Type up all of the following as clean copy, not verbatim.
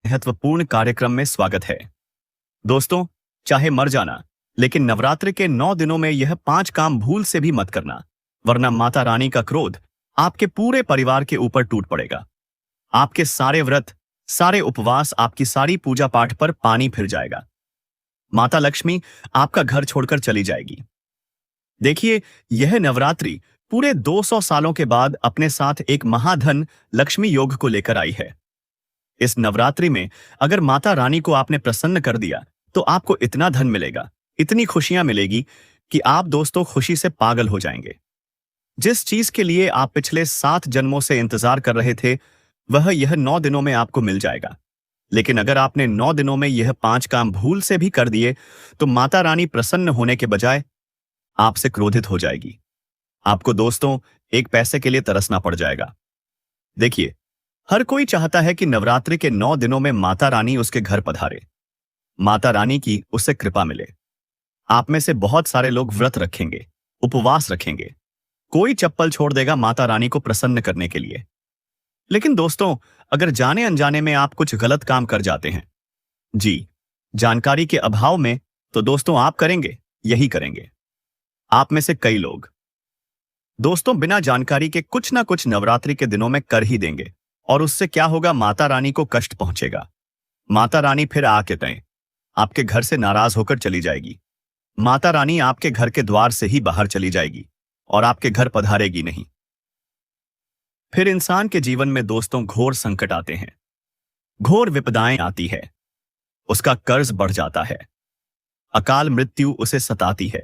महत्वपूर्ण कार्यक्रम में स्वागत है। दोस्तों, चाहे मर जाना, लेकिन नवरात्र के 9 दिनों में यह 5 काम भूल से भी मत करना, वरना माता रानी का क्रोध आपके पूरे परिवार के ऊपर टूट पड़ेगा। आपके सारे व्रत, सारे उपवास, आपकी सारी पूजा पाठ पर पानी फिर जाएगा। माता लक्ष्मी आपका घर छोड़कर चली जाएगी। देखिए, यह नवरात्रि पूरे 200 सालों के बाद अपने साथ एक महाधन लक्ष्मी योग को लेकर आई है। इस नवरात्रि में अगर माता रानी को आपने प्रसन्न कर दिया तो आपको इतना धन मिलेगा, इतनी खुशियां मिलेगी कि आप दोस्तों खुशी से पागल हो जाएंगे। जिस चीज के लिए आप पिछले 7 जन्मों से इंतजार कर रहे थे, वह यह 9 दिनों में आपको मिल जाएगा। लेकिन अगर आपने 9 दिनों में यह 5 काम भूल से भी कर दिए तो माता रानी प्रसन्न होने के बजाय आपसे क्रोधित हो जाएगी। आपको दोस्तों एक पैसे के लिए तरसना पड़ जाएगा। देखिए, हर कोई चाहता है कि नवरात्रि के 9 दिनों में माता रानी उसके घर पधारे, माता रानी की उससे कृपा मिले। आप में से बहुत सारे लोग व्रत रखेंगे, उपवास रखेंगे, कोई चप्पल छोड़ देगा माता रानी को प्रसन्न करने के लिए। लेकिन दोस्तों, अगर जाने अनजाने में आप कुछ गलत काम कर जाते हैं, जी, जानकारी के अभाव में, तो दोस्तों आप करेंगे, यही करेंगे। आप में से कई लोग दोस्तों बिना जानकारी के कुछ ना कुछ नवरात्रि के दिनों में कर ही देंगे, और उससे क्या होगा, माता रानी को कष्ट पहुंचेगा। माता रानी फिर आके तय आपके घर से नाराज होकर चली जाएगी। माता रानी आपके घर के द्वार से ही बाहर चली जाएगी और आपके घर पधारेगी नहीं। फिर इंसान के जीवन में दोस्तों घोर संकट आते हैं, घोर विपदाएं आती है, उसका कर्ज बढ़ जाता है, अकाल मृत्यु उसे सताती है।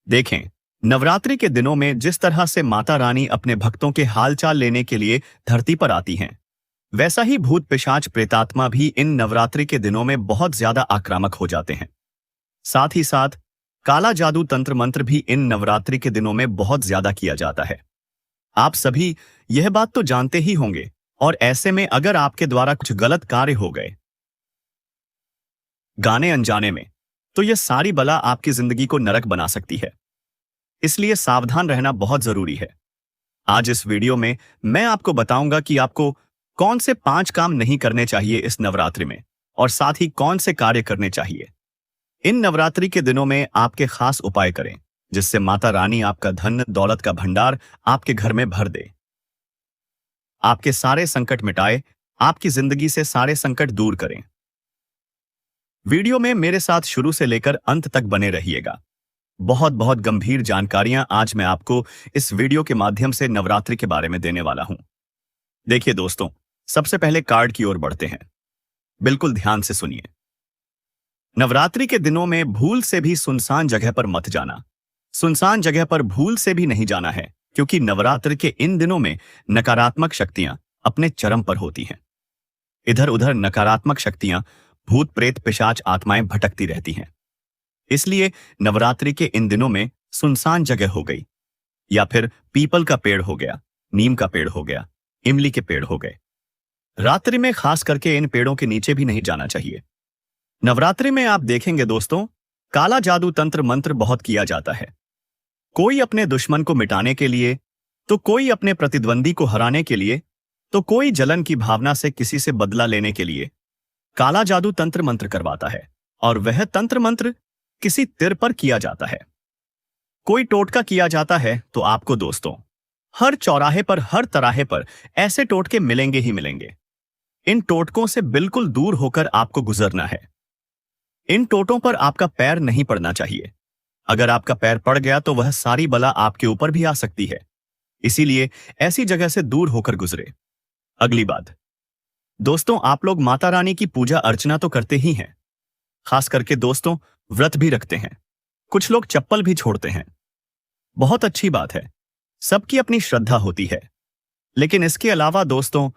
देखें, नवरात्रि के दिनों में जिस तरह से माता रानी अपने भक्तों के हालचाल लेने के लिए धरती पर आती हैं, वैसा ही भूत पिशाच प्रेतात्मा भी इन नवरात्रि के दिनों में बहुत ज्यादा आक्रामक हो जाते हैं। साथ ही साथ काला जादू तंत्र मंत्र भी इन नवरात्रि के दिनों में बहुत ज्यादा किया जाता है। आप सभी यह बात तो जानते ही होंगे, और ऐसे में अगर आपके द्वारा कुछ गलत कार्य हो गए गाने अनजाने में, तो यह सारी बला आपकी जिंदगी को नरक बना सकती है। इसलिए सावधान रहना बहुत जरूरी है। आज इस वीडियो में मैं आपको बताऊंगा कि आपको कौन से 5 काम नहीं करने चाहिए इस नवरात्रि में, और साथ ही कौन से कार्य करने चाहिए। इन नवरात्रि के दिनों में आपके खास उपाय करें, जिससे माता रानी आपका धन दौलत का भंडार आपके घर में भर दे, आपके सारे संकट मिटाए, आपकी जिंदगी से सारे संकट दूर करें। वीडियो में मेरे साथ शुरू से लेकर अंत तक बने रहिएगा। बहुत बहुत गंभीर जानकारियां आज मैं आपको इस वीडियो के माध्यम से नवरात्रि के बारे में देने वाला हूं। देखिए दोस्तों, सबसे पहले कार्ड की ओर बढ़ते हैं। बिल्कुल ध्यान से सुनिए। नवरात्रि के दिनों में भूल से भी सुनसान जगह पर मत जाना। सुनसान जगह पर भूल से भी नहीं जाना है, क्योंकि नवरात्रि के इन दिनों में नकारात्मक शक्तियां अपने चरम पर होती हैं। इधर उधर नकारात्मक शक्तियां, भूत प्रेत पिशाच आत्माएं भटकती रहती हैं। इसलिए नवरात्रि के इन दिनों में सुनसान जगह हो गई, या फिर पीपल का पेड़ हो गया, नीम का पेड़ हो गया, इमली के पेड़ हो गए। रात्रि में खास करके इन पेड़ों के नीचे भी नहीं जाना चाहिए। नवरात्रि में आप देखेंगे दोस्तों, काला जादू तंत्र मंत्र बहुत किया जाता है। कोई अपने दुश्मन को मिटाने के लिए, तो कोई अपने प्रतिद्वंदी को हराने के लिए, तो कोई जलन की भावना से किसी से बदला लेने के लिए काला जादू तंत्र मंत्र करवाता है, और वह तंत्र मंत्र किसी तिर पर किया जाता है। कोई टोटका किया जाता है, तो आपको दोस्तों हर चौराहे पर, हर तराहे पर ऐसे टोटके मिलेंगे ही मिलेंगे। इन टोटकों से बिल्कुल दूर होकर आपको गुजरना है। इन टोटों पर आपका पैर नहीं पड़ना चाहिए। अगर आपका पैर पड़ गया तो वह सारी बला आपके ऊपर भी आ सकती है। इसीलिए ऐसी जगह से दूर होकर गुजरे। अगली बात दोस्तों, आप लोग माता रानी की पूजा अर्चना तो करते ही हैं, खास करके दोस्तों व्रत भी रखते हैं। कुछ लोग चप्पल भी छोड़ते हैं। बहुत अच्छी बात है, सबकी अपनी श्रद्धा होती है। लेकिन इसके अलावा दोस्तों,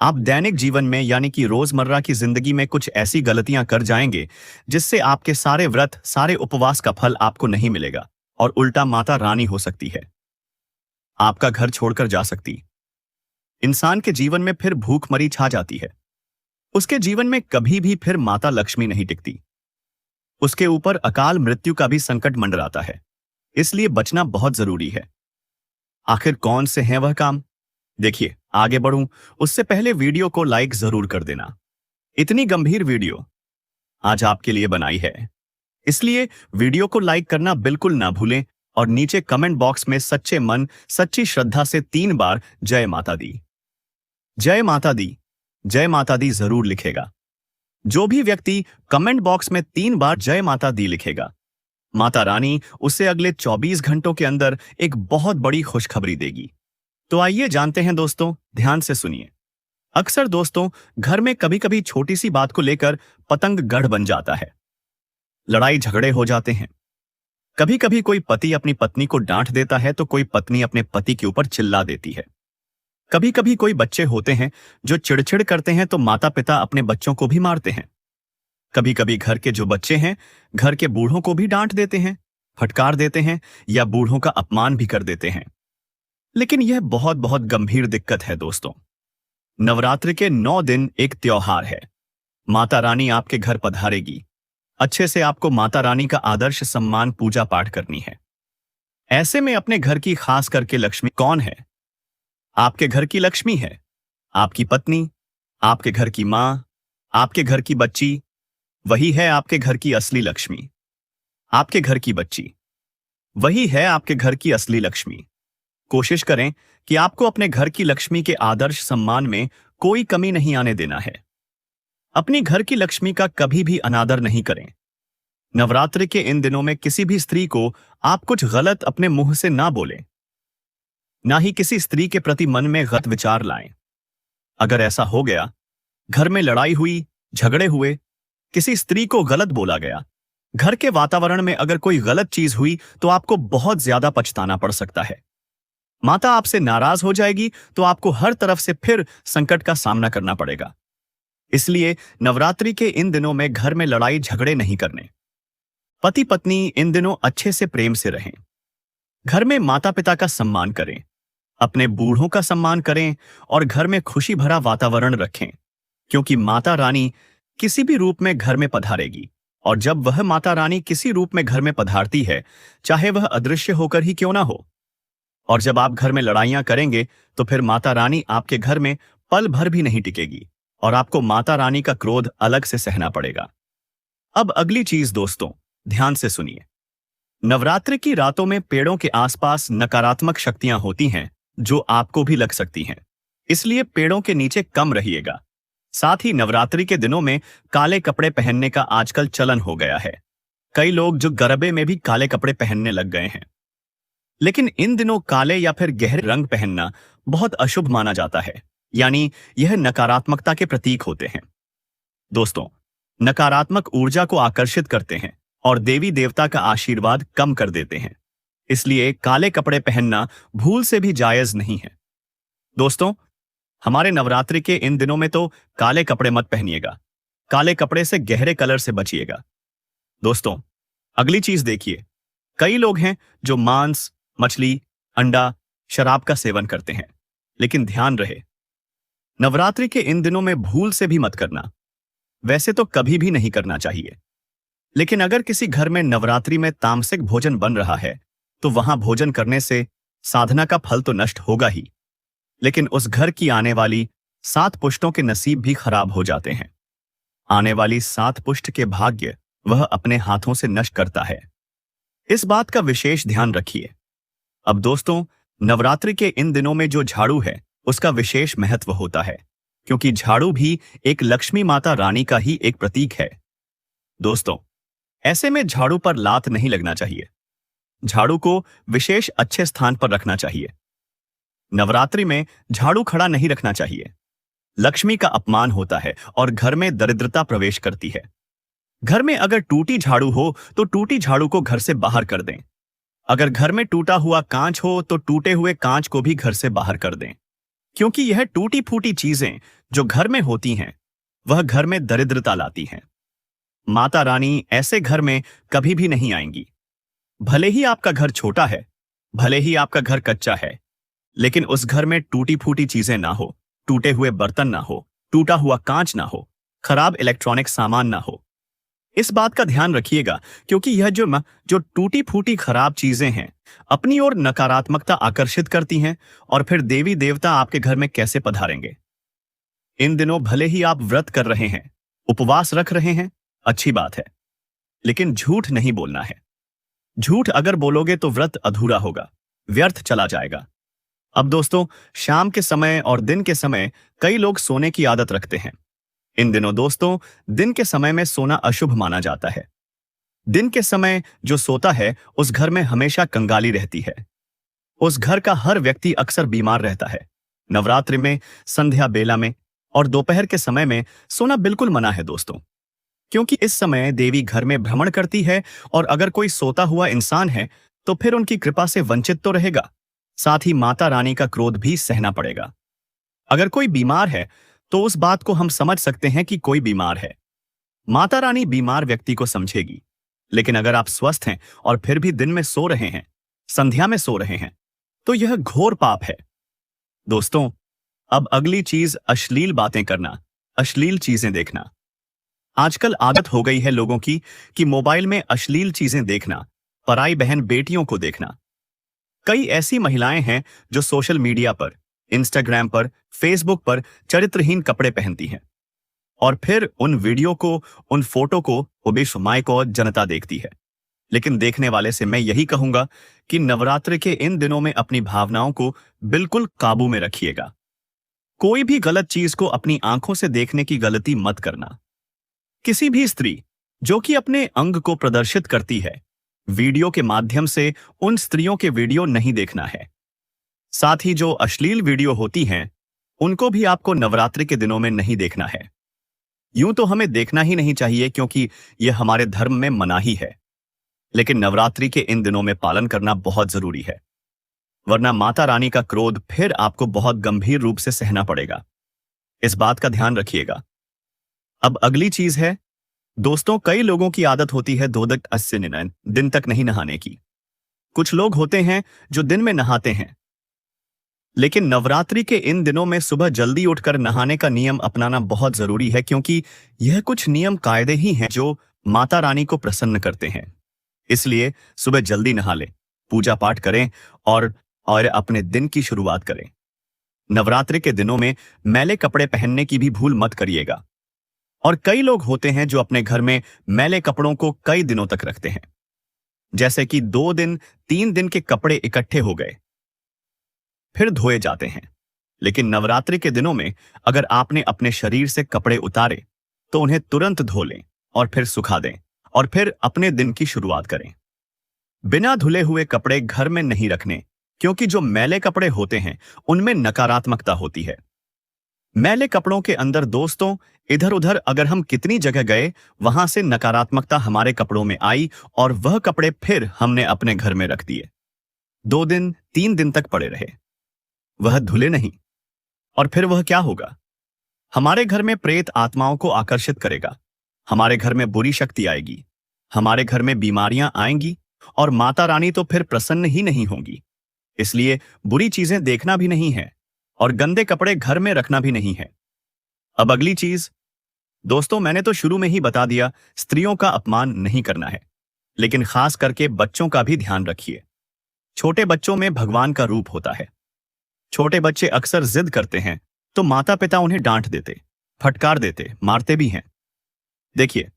आप दैनिक जीवन में यानी कि रोजमर्रा की जिंदगी में कुछ ऐसी गलतियां कर जाएंगे जिससे आपके सारे व्रत, सारे उपवास का फल आपको नहीं मिलेगा, और उल्टा माता रानी हो सकती है, आपका घर छोड़कर जा सकती। इंसान के जीवन में फिर भूखमरी छा जाती है। उसके जीवन में कभी भी फिर माता लक्ष्मी नहीं टिकती। उसके ऊपर अकाल मृत्यु का भी संकट मंडराता है। इसलिए बचना बहुत जरूरी है। आखिर कौन से हैं वह काम? देखिए, आगे बढ़ूं उससे पहले वीडियो को लाइक जरूर कर देना। इतनी गंभीर वीडियो आज आपके लिए बनाई है, इसलिए वीडियो को लाइक करना बिल्कुल ना भूलें और नीचे कमेंट बॉक्स में सच्चे मन सच्ची श्रद्धा से 3 बार जय माता दी, जय माता दी, जय माता दी जरूर लिखेगा। जो भी व्यक्ति कमेंट बॉक्स में 3 बार जय माता दी लिखेगा, माता रानी उसे अगले 24 घंटों के अंदर एक बहुत बड़ी खुशखबरी देगी। तो आइए जानते हैं दोस्तों, ध्यान से सुनिए। अक्सर दोस्तों घर में कभी कभी छोटी सी बात को लेकर पतंग गढ़ बन जाता है, लड़ाई झगड़े हो जाते हैं। कभी कभी कोई पति अपनी पत्नी को डांट देता है तो कोई पत्नी अपने पति के ऊपर चिल्ला देती है। कभी कभी कोई बच्चे होते हैं जो चिड़चिड़ करते हैं तो माता पिता अपने बच्चों को भी मारते हैं। कभी कभी घर के जो बच्चे हैं घर के बूढ़ों को भी डांट देते हैं, फटकार देते हैं या बूढ़ों का अपमान भी कर देते हैं। लेकिन यह बहुत बहुत गंभीर दिक्कत है दोस्तों। नवरात्रि के 9 दिन एक त्योहार है। माता रानी आपके घर पधारेगी। अच्छे से आपको माता रानी का आदर्श सम्मान पूजा पाठ करनी है। ऐसे में अपने घर की खास करके लक्ष्मी कौन है? आपके घर की लक्ष्मी है आपकी पत्नी, आपके घर की मां, आपके घर की बच्ची। वही है आपके घर की असली लक्ष्मी। आपके घर की बच्ची वही है आपके घर की असली लक्ष्मी। कोशिश करें कि आपको अपने घर की लक्ष्मी के आदर्श सम्मान में कोई कमी नहीं आने देना है। अपनी घर की लक्ष्मी का कभी भी अनादर नहीं करें। नवरात्रि के इन दिनों में किसी भी स्त्री को आप कुछ गलत अपने मुंह से ना बोलें, ना ही किसी स्त्री के प्रति मन में गलत विचार लाएं। अगर ऐसा हो गया, घर में लड़ाई हुई, झगड़े हुए, किसी स्त्री को गलत बोला गया, घर के वातावरण में अगर कोई गलत चीज हुई तो आपको बहुत ज्यादा पछताना पड़ सकता है। माता आपसे नाराज हो जाएगी तो आपको हर तरफ से फिर संकट का सामना करना पड़ेगा। इसलिए नवरात्रि के इन दिनों में घर में लड़ाई झगड़े नहीं करने। पति पत्नी इन दिनों अच्छे से प्रेम से रहें। घर में माता पिता का सम्मान करें, अपने बूढ़ों का सम्मान करें और घर में खुशी भरा वातावरण रखें, क्योंकि माता रानी किसी भी रूप में घर में पधारेगी। और जब वह माता रानी किसी रूप में घर में पधारती है, चाहे वह अदृश्य होकर ही क्यों ना हो, और जब आप घर में लड़ाइयां करेंगे तो फिर माता रानी आपके घर में पल भर भी नहीं टिकेगी और आपको माता रानी का क्रोध अलग से सहना पड़ेगा। अब अगली चीज दोस्तों, ध्यान से सुनिए। नवरात्रि की रातों में पेड़ों के आसपास नकारात्मक शक्तियां होती हैं जो आपको भी लग सकती हैं। इसलिए पेड़ों के नीचे कम रहिएगा। साथ ही नवरात्रि के दिनों में काले कपड़े पहनने का आजकल चलन हो गया है। कई लोग जो गरबे में भी काले कपड़े पहनने लग गए हैं। लेकिन इन दिनों काले या फिर गहरे रंग पहनना बहुत अशुभ माना जाता है, यानी यह नकारात्मकता के प्रतीक होते हैं। दोस्तों, नकारात्मक ऊर्जा को आकर्षित करते हैं और देवी देवता का आशीर्वाद कम कर देते हैं। इसलिए काले कपड़े पहनना भूल से भी जायज नहीं है। दोस्तों, हमारे नवरात्रि के इन दिनों में तो काले कपड़े मत पहनिएगा। काले कपड़े से गहरे कलर से बचिएगा। दोस्तों, अगली चीज देखिए। कई लोग हैं जो मांस, मछली, अंडा, शराब का सेवन करते हैं, लेकिन ध्यान रहे, नवरात्रि के इन दिनों में भूल से भी मत करना। वैसे तो कभी भी नहीं करना चाहिए, लेकिन अगर किसी घर में नवरात्रि में तामसिक भोजन बन रहा है तो वहां भोजन करने से साधना का फल तो नष्ट होगा ही, लेकिन उस घर की आने वाली 7 पुश्तों के नसीब भी खराब हो जाते हैं। आने वाली 7 पुश्त के भाग्य वह अपने हाथों से नष्ट करता है। इस बात का विशेष ध्यान रखिए। अब दोस्तों, नवरात्रि के इन दिनों में जो झाड़ू है उसका विशेष महत्व होता है, क्योंकि झाड़ू भी एक लक्ष्मी माता रानी का ही एक प्रतीक है। दोस्तों, ऐसे में झाड़ू पर लात नहीं लगना चाहिए। झाड़ू को विशेष अच्छे स्थान पर रखना चाहिए। नवरात्रि में झाड़ू खड़ा नहीं रखना चाहिए। लक्ष्मी का अपमान होता है और घर में दरिद्रता प्रवेश करती है। घर में अगर टूटी झाड़ू हो तो टूटी झाड़ू को घर से बाहर कर दें। अगर घर में टूटा हुआ कांच हो तो टूटे हुए कांच को भी घर से बाहर कर दें, क्योंकि यह टूटी फूटी चीजें जो घर में होती हैं वह घर में दरिद्रता लाती हैं। माता रानी ऐसे घर में कभी भी नहीं आएंगी। भले ही आपका घर छोटा है, भले ही आपका घर कच्चा है, लेकिन उस घर में टूटी फूटी चीजें ना हो, टूटे हुए बर्तन ना हो, टूटा हुआ कांच ना हो, खराब इलेक्ट्रॉनिक सामान ना हो। इस बात का ध्यान रखिएगा, क्योंकि यह जो टूटी फूटी खराब चीजें हैं अपनी ओर नकारात्मकता आकर्षित करती हैं और फिर देवी देवता आपके घर में कैसे पधारेंगे। इन दिनों भले ही आप व्रत कर रहे हैं, उपवास रख रहे हैं, अच्छी बात है, लेकिन झूठ नहीं बोलना है। झूठ अगर बोलोगे तो व्रत अधूरा होगा, व्यर्थ चला जाएगा। अब दोस्तों, शाम के समय और दिन के समय कई लोग सोने की आदत रखते हैं। इन दिनों दोस्तों, दिन के समय में सोना अशुभ माना जाता है। दिन के समय जो सोता है उस घर में हमेशा कंगाली रहती है। उस घर का हर व्यक्ति अक्सर बीमार रहता है। नवरात्रि में संध्या बेला में और दोपहर के समय में सोना बिल्कुल मना है दोस्तों, क्योंकि इस समय देवी घर में भ्रमण करती है और अगर कोई सोता हुआ इंसान है तो फिर उनकी कृपा से वंचित तो रहेगा, साथ ही माता रानी का क्रोध भी सहना पड़ेगा। अगर कोई बीमार है तो उस बात को हम समझ सकते हैं कि कोई बीमार है। माता रानी बीमार व्यक्ति को समझेगी। लेकिन अगर आप स्वस्थ हैं और फिर भी दिन में सो रहे हैं, संध्या में सो रहे हैं, तो यह घोर पाप है। दोस्तों, अब अगली चीज अश्लील बातें करना, अश्लील चीजें देखना। आजकल आदत हो गई है लोगों की कि मोबाइल में अश्लील चीजें देखना, पराई बहन बेटियों को देखना। कई ऐसी महिलाएं हैं जो सोशल मीडिया पर, इंस्टाग्राम पर, फेसबुक पर चरित्रहीन कपड़े पहनती हैं और फिर उन वीडियो को, उन फोटो को बेशुमाई को जनता देखती है। लेकिन देखने वाले से मैं यही कहूंगा कि नवरात्रि के इन दिनों में अपनी भावनाओं को बिल्कुल काबू में रखिएगा। कोई भी गलत चीज को अपनी आंखों से देखने की गलती मत करना। किसी भी स्त्री जो कि अपने अंग को प्रदर्शित करती है, वीडियो के माध्यम से उन स्त्रियों के वीडियो नहीं देखना है। साथ ही जो अश्लील वीडियो होती हैं, उनको भी आपको नवरात्रि के दिनों में नहीं देखना है। यूं तो हमें देखना ही नहीं चाहिए क्योंकि यह हमारे धर्म में मनाही है, लेकिन नवरात्रि के इन दिनों में पालन करना बहुत जरूरी है, वरना माता रानी का क्रोध फिर आपको बहुत गंभीर रूप से सहना पड़ेगा। इस बात का ध्यान रखिएगा। अब अगली चीज है दोस्तों, कई लोगों की आदत होती है 2-8 दिन तक नहीं नहाने की। कुछ लोग होते हैं जो दिन में नहाते हैं, लेकिन नवरात्रि के इन दिनों में सुबह जल्दी उठकर नहाने का नियम अपनाना बहुत जरूरी है, क्योंकि यह कुछ नियम कायदे ही हैं जो माता रानी को प्रसन्न करते हैं। इसलिए सुबह जल्दी नहा लें, पूजा पाठ करें और अपने दिन की शुरुआत करें। नवरात्रि के दिनों में मैले कपड़े पहनने की भी भूल मत करिएगा। और कई लोग होते हैं जो अपने घर में मैले कपड़ों को कई दिनों तक रखते हैं, जैसे कि 2 दिन 3 दिन के कपड़े इकट्ठे हो गए, फिर धोए जाते हैं। लेकिन नवरात्रि के दिनों में अगर आपने अपने शरीर से कपड़े उतारे तो उन्हें तुरंत धो लें और फिर सुखा दें और फिर अपने दिन की शुरुआत करें। बिना धुले हुए कपड़े घर में नहीं रखने, क्योंकि जो मैले कपड़े होते हैं उनमें नकारात्मकता होती है। मैले कपड़ों के अंदर दोस्तों, इधर उधर अगर हम कितनी जगह गए, वहां से नकारात्मकता हमारे कपड़ों में आई और वह कपड़े फिर हमने अपने घर में रख दिए। 2 दिन 3 दिन तक पड़े रहे, वह धुले नहीं, और फिर वह क्या होगा? हमारे घर में प्रेत आत्माओं को आकर्षित करेगा, हमारे घर में बुरी शक्ति आएगी, हमारे घर में बीमारियां आएंगी और माता रानी तो फिर प्रसन्न ही नहीं होंगी। इसलिए बुरी चीजें देखना भी नहीं है और गंदे कपड़े घर में रखना भी नहीं है। अब अगली चीज दोस्तों, मैंने तो शुरू में ही बता दिया, स्त्रियों का अपमान नहीं करना है, लेकिन खास करके बच्चों का भी ध्यान रखिए। छोटे बच्चों में भगवान का रूप होता है। छोटे बच्चे अक्सर जिद करते हैं तो माता पिता उन्हें डांट देते, फटकार देते, मारते भी हैं। देखिए,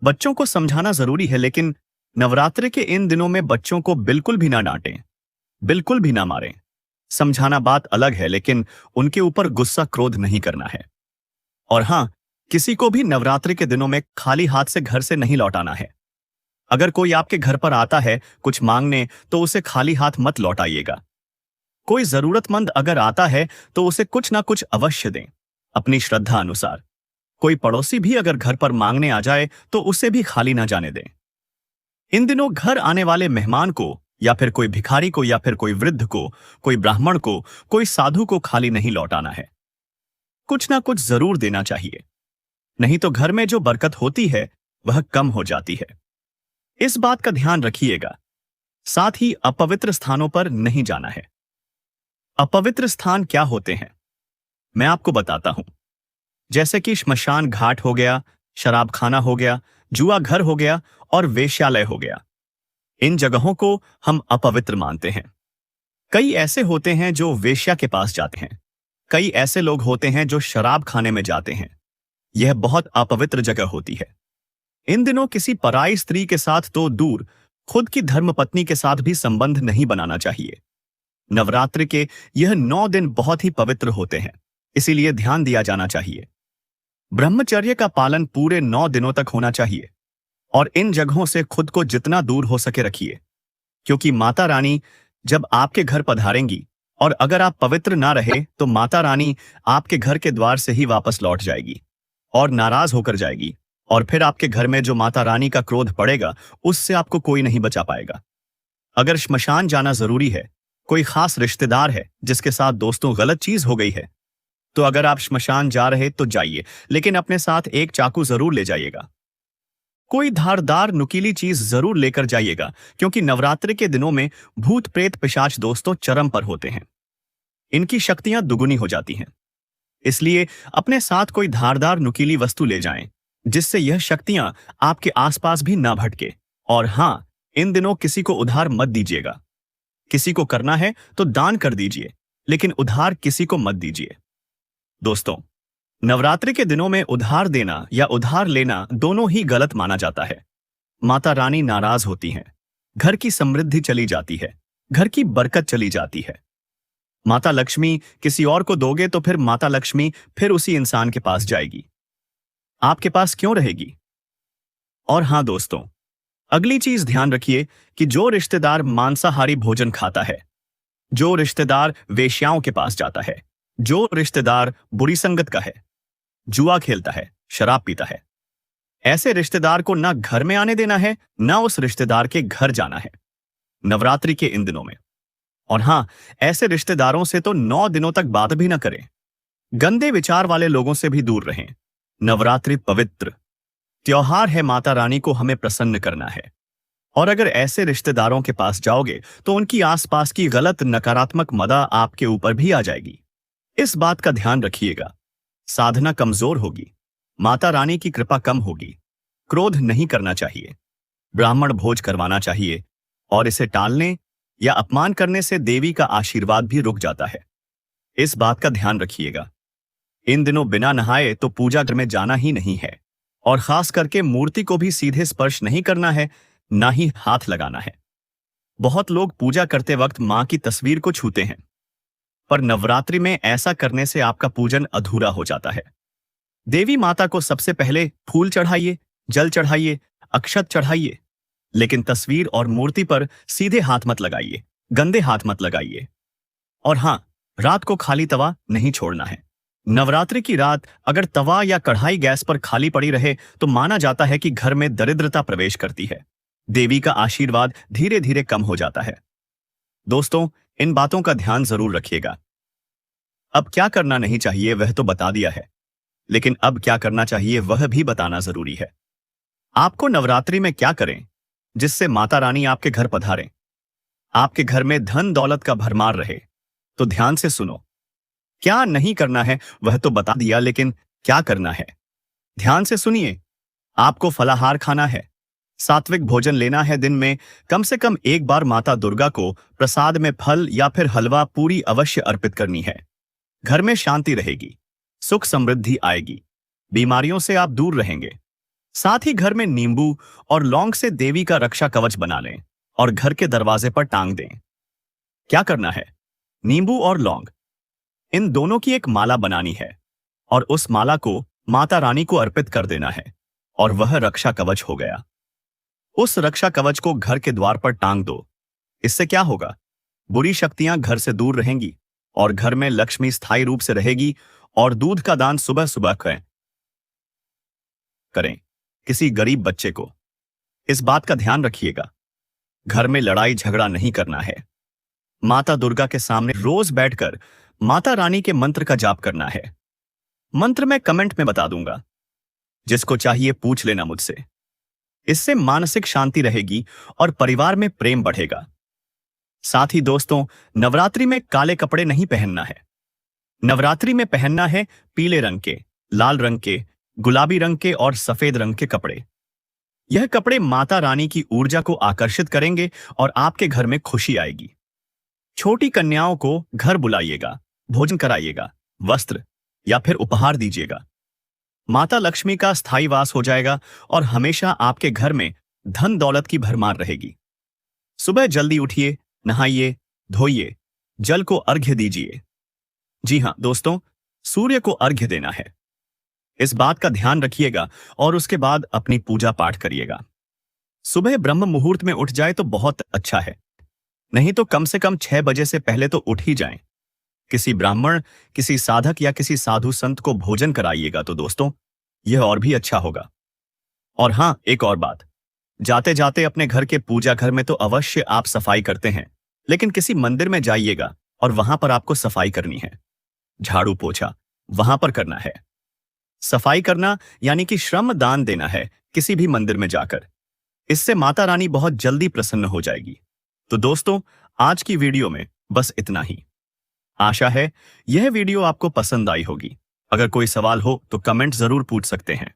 बच्चों को समझाना जरूरी है, लेकिन नवरात्रि के इन दिनों में बच्चों को बिल्कुल भी ना डांटें, बिल्कुल भी ना मारें। समझाना बात अलग है, लेकिन उनके ऊपर गुस्सा क्रोध नहीं करना है। और हां, किसी को भी नवरात्रि के दिनों में खाली हाथ से घर से नहीं लौटाना है। अगर कोई आपके घर पर आता है कुछ मांगने तो उसे खाली हाथ मत लौटाइएगा। कोई जरूरतमंद अगर आता है तो उसे कुछ ना कुछ अवश्य दें, अपनी श्रद्धा अनुसार। कोई पड़ोसी भी अगर घर पर मांगने आ जाए तो उसे भी खाली ना जाने दें। इन दिनों घर आने वाले मेहमान को, या फिर कोई भिखारी को, या फिर कोई वृद्ध को, कोई ब्राह्मण को, कोई साधु को खाली नहीं लौटाना है। कुछ ना कुछ जरूर देना चाहिए, नहीं तो घर में जो बरकत होती है वह कम हो जाती है। इस बात का ध्यान रखिएगा। साथ ही अपवित्र स्थानों पर नहीं जाना है। अपवित्र स्थान क्या होते हैं मैं आपको बताता हूं, जैसे कि श्मशान घाट हो गया, शराब खाना हो गया, जुआ घर हो गया और वेश्यालय हो गया। इन जगहों को हम अपवित्र मानते हैं। कई ऐसे होते हैं जो वेश्या के पास जाते हैं, कई ऐसे लोग होते हैं जो शराब खाने में जाते हैं, यह बहुत अपवित्र जगह होती है। इन दिनों किसी पराई स्त्री के साथ तो दूर, खुद की धर्मपत्नी के साथ भी संबंध नहीं बनाना चाहिए। नवरात्रि के यह 9 दिन बहुत ही पवित्र होते हैं, इसीलिए ध्यान दिया जाना चाहिए। ब्रह्मचर्य का पालन पूरे 9 दिनों तक होना चाहिए और इन जगहों से खुद को जितना दूर हो सके रखिए, क्योंकि माता रानी जब आपके घर पधारेंगी और अगर आप पवित्र ना रहे तो माता रानी आपके घर के द्वार से ही वापस लौट जाएगी और नाराज होकर जाएगी, और फिर आपके घर में जो माता रानी का क्रोध पड़ेगा उससे आपको कोई नहीं बचा पाएगा। अगर श्मशान जाना जरूरी है, कोई खास रिश्तेदार है जिसके साथ दोस्तों गलत चीज हो गई है, तो अगर आप श्मशान जा रहे तो जाइए, लेकिन अपने साथ एक चाकू जरूर ले जाइएगा। कोई धारदार नुकीली चीज जरूर लेकर जाइएगा, क्योंकि नवरात्रि के दिनों में भूत प्रेत पिशाच दोस्तों चरम पर होते हैं। इनकी शक्तियां दुगुनी हो जाती हैं, इसलिए अपने साथ कोई धारदार नुकीली वस्तु ले जाएं, जिससे यह शक्तियां आपके आसपास भी ना भटके। और हां, इन दिनों किसी को उधार मत दीजिएगा। किसी को करना है तो दान कर दीजिए, लेकिन उधार किसी को मत दीजिए। दोस्तों, नवरात्रि के दिनों में उधार देना या उधार लेना दोनों ही गलत माना जाता है। माता रानी नाराज होती हैं, घर की समृद्धि चली जाती है, घर की बरकत चली जाती है। माता लक्ष्मी किसी और को दोगे तो फिर माता लक्ष्मी फिर उसी इंसान के पास जाएगी, आपके पास क्यों रहेगी? और हां दोस्तों, अगली चीज ध्यान रखिए कि जो रिश्तेदार मांसाहारी भोजन खाता है, जो रिश्तेदार वेश्याओं के पास जाता है, जो रिश्तेदार बुरी संगत का है, जुआ खेलता है, शराब पीता है, ऐसे रिश्तेदार को ना घर में आने देना है, ना उस रिश्तेदार के घर जाना है नवरात्रि के इन दिनों में। और हां, ऐसे रिश्तेदारों से तो 9 दिनों तक बात भी ना करें। गंदे विचार वाले लोगों से भी दूर रहें। नवरात्रि पवित्र त्योहार है, माता रानी को हमें प्रसन्न करना है, और अगर ऐसे रिश्तेदारों के पास जाओगे तो उनकी आसपास की गलत नकारात्मक मदा आपके ऊपर भी आ जाएगी। इस बात का ध्यान रखिएगा। साधना कमजोर होगी, माता रानी की कृपा कम होगी। क्रोध नहीं करना चाहिए, ब्राह्मण भोज करवाना चाहिए, और इसे टालने या अपमान करने से देवी का आशीर्वाद भी रुक जाता है। इस बात का ध्यान रखिएगा। इन दिनों बिना नहाए तो पूजा घर में जाना ही नहीं है, और खास करके मूर्ति को भी सीधे स्पर्श नहीं करना है, ना ही हाथ लगाना है। बहुत लोग पूजा करते वक्त मां की तस्वीर को छूते हैं, पर नवरात्रि में ऐसा करने से आपका पूजन अधूरा हो जाता है। देवी माता को सबसे पहले फूल चढ़ाइए, जल चढ़ाइए, अक्षत चढ़ाइए, लेकिन तस्वीर और मूर्ति पर सीधे हाथ मत लगाइए, गंदे हाथ मत लगाइए। और हां, रात को खाली तवा नहीं छोड़ना है। नवरात्रि की रात अगर तवा या कढ़ाई गैस पर खाली पड़ी रहे तो माना जाता है कि घर में दरिद्रता प्रवेश करती है, देवी का आशीर्वाद धीरे धीरे कम हो जाता है। दोस्तों, इन बातों का ध्यान जरूर रखिएगा। अब क्या करना नहीं चाहिए वह तो बता दिया है, लेकिन अब क्या करना चाहिए वह भी बताना जरूरी है। आपको नवरात्रि में क्या करें जिससे माता रानी आपके घर पधारें, आपके घर में धन दौलत का भरमार रहे? तो ध्यान से सुनो। क्या नहीं करना है वह तो बता दिया, लेकिन क्या करना है ध्यान से सुनिए। आपको फलाहार खाना है, सात्विक भोजन लेना है। दिन में कम से कम एक बार माता दुर्गा को प्रसाद में फल या फिर हलवा पूरी अवश्य अर्पित करनी है। घर में शांति रहेगी, सुख समृद्धि आएगी, बीमारियों से आप दूर रहेंगे। साथ ही घर में नींबू और लौंग से देवी का रक्षा कवच बना लें और घर के दरवाजे पर टांग दें। क्या करना है? नींबू और लौंग, इन दोनों की एक माला बनानी है और उस माला को माता रानी को अर्पित कर देना है, और वह रक्षा कवच हो गया। उस रक्षा कवच को घर के द्वार पर टांग दो। इससे क्या होगा? बुरी शक्तियां घर से दूर रहेंगी और घर में लक्ष्मी स्थायी रूप से रहेगी। और दूध का दान सुबह सुबह करें किसी गरीब बच्चे को। इस बात का ध्यान रखिएगा। घर में लड़ाई झगड़ा नहीं करना है। माता दुर्गा के सामने रोज बैठकर माता रानी के मंत्र का जाप करना है। मंत्र मैं कमेंट में बता दूंगा, जिसको चाहिए पूछ लेना मुझसे। इससे मानसिक शांति रहेगी और परिवार में प्रेम बढ़ेगा। साथ ही दोस्तों, नवरात्रि में काले कपड़े नहीं पहनना है। नवरात्रि में पहनना है पीले रंग के, लाल रंग के, गुलाबी रंग के और सफेद रंग के कपड़े। यह कपड़े माता रानी की ऊर्जा को आकर्षित करेंगे और आपके घर में खुशी आएगी। छोटी कन्याओं को घर बुलाइएगा, भोजन कराइएगा, वस्त्र या फिर उपहार दीजिएगा। माता लक्ष्मी का स्थायी वास हो जाएगा और हमेशा आपके घर में धन दौलत की भरमार रहेगी। सुबह जल्दी उठिए, नहाइए, धोइए, जल को अर्घ्य दीजिए। जी हाँ दोस्तों, सूर्य को अर्घ्य देना है। इस बात का ध्यान रखिएगा और उसके बाद अपनी पूजा पाठ करिएगा। सुबह ब्रह्म मुहूर्त में उठ जाए तो बहुत अच्छा है, नहीं तो कम से कम 6 बजे से पहले तो उठ ही जाएं। किसी ब्राह्मण, किसी साधक या किसी साधु संत को भोजन कराइएगा तो दोस्तों यह और भी अच्छा होगा। और हाँ, एक और बात, जाते जाते अपने घर के पूजा घर में तो अवश्य आप सफाई करते हैं, लेकिन किसी मंदिर में जाइएगा और वहां पर आपको सफाई करनी है। झाड़ू पोछा वहां पर करना है। सफाई करना यानी कि श्रम दान देना है किसी भी मंदिर में जाकर। इससे माता रानी बहुत जल्दी प्रसन्न हो जाएगी। तो दोस्तों, आज की वीडियो में बस इतना ही। आशा है यह वीडियो आपको पसंद आई होगी। अगर कोई सवाल हो तो कमेंट जरूर पूछ सकते हैं।